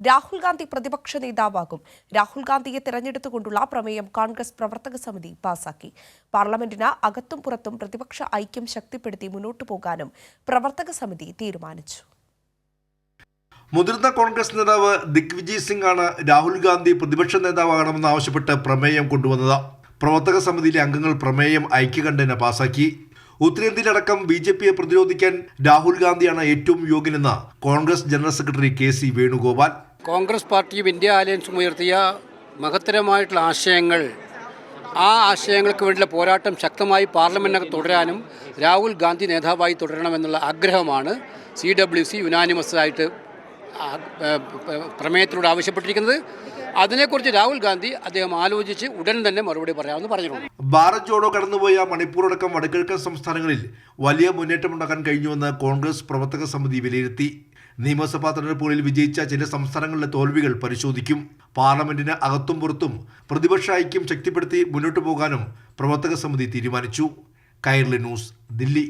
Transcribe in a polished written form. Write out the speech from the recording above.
രാഹുൽ ഗാന്ധി പ്രതിപക്ഷ നേതാവാകും. രാഹുൽ ഗാന്ധിയെ തിരഞ്ഞെടുത്തുകൊണ്ടുള്ള പ്രമേയം കോൺഗ്രസ് പ്രവർത്തക സമിതി പാസാക്കി. പാർലമെന്റിന് അകത്തും പുറത്തും പ്രതിപക്ഷ ഐക്യം ശക്തിപ്പെടുത്തി മുന്നോട്ടു പോകാനും പ്രവർത്തക സമിതി തീരുമാനിച്ചു. മുതിർന്ന കോൺഗ്രസ് നേതാവ് ദിഗ്വിജയ് സിംഗ് ആണ് രാഹുൽ ഗാന്ധി പ്രതിപക്ഷ നേതാവാകണമെന്ന് ആവശ്യപ്പെട്ട് പ്രമേയം കൊണ്ടുവന്നത്. പ്രവർത്തക സമിതിയിലെ അംഗങ്ങൾ പ്രമേയം ഐക്യകണ്ഠേന പാസാക്കി. ഉത്തരേന്ത്യയിലടക്കം BJPയെ പ്രതിരോധിക്കാൻ രാഹുൽ ഗാന്ധിയാണ് ഏറ്റവും യോഗ്യനെന്ന് Congress general secretary KC Venugopal. Congress പാർട്ടിയും ഇന്ത്യ അലയൻസും ഉയർത്തിയ മഹത്തരമായിട്ടുള്ള ആശയങ്ങൾ, ആ ആശയങ്ങൾക്ക് വേണ്ടിയുള്ള പോരാട്ടം ശക്തമായി പാർലമെന്റിനകത്ത് തുടരാനും രാഹുൽ ഗാന്ധി നേതാവായി തുടരണമെന്നുള്ള ആഗ്രഹമാണ് CWC യുനാനിമസായിട്ട് പ്രമേയത്തിലൂടെ ആവശ്യപ്പെട്ടിരിക്കുന്നത്. അതിനെക്കുറിച്ച് രാഹുൽ ഗാന്ധി അദ്ദേഹം ആലോചിച്ച് ഉടൻ തന്നെ മറുപടി പറയാമെന്ന് പറഞ്ഞിട്ടുണ്ട്. ഭാരത് ജോഡോ കടന്നുപോയ മണിപ്പൂർ അടക്കം വടക്കിഴക്കൻ സംസ്ഥാനങ്ങളിൽ വലിയ മുന്നേറ്റമുണ്ടാക്കാൻ കഴിഞ്ഞുവെന്ന് കോൺഗ്രസ് പ്രവർത്തക സമിതി വിലയിരുത്തി. നിയമസഭാ തെരഞ്ഞെടുപ്പുകളിൽ വിജയിച്ച ചില സംസ്ഥാനങ്ങളിലെ തോൽവികൾ പരിശോധിക്കും. പാർലമെന്റിന് അകത്തും പുറത്തും പ്രതിപക്ഷ ഐക്യം ശക്തിപ്പെടുത്തി മുന്നോട്ടു പോകാനും പ്രവർത്തക സമിതി തീരുമാനിച്ചു. കൈരളി ന്യൂസ്, ദില്ലി.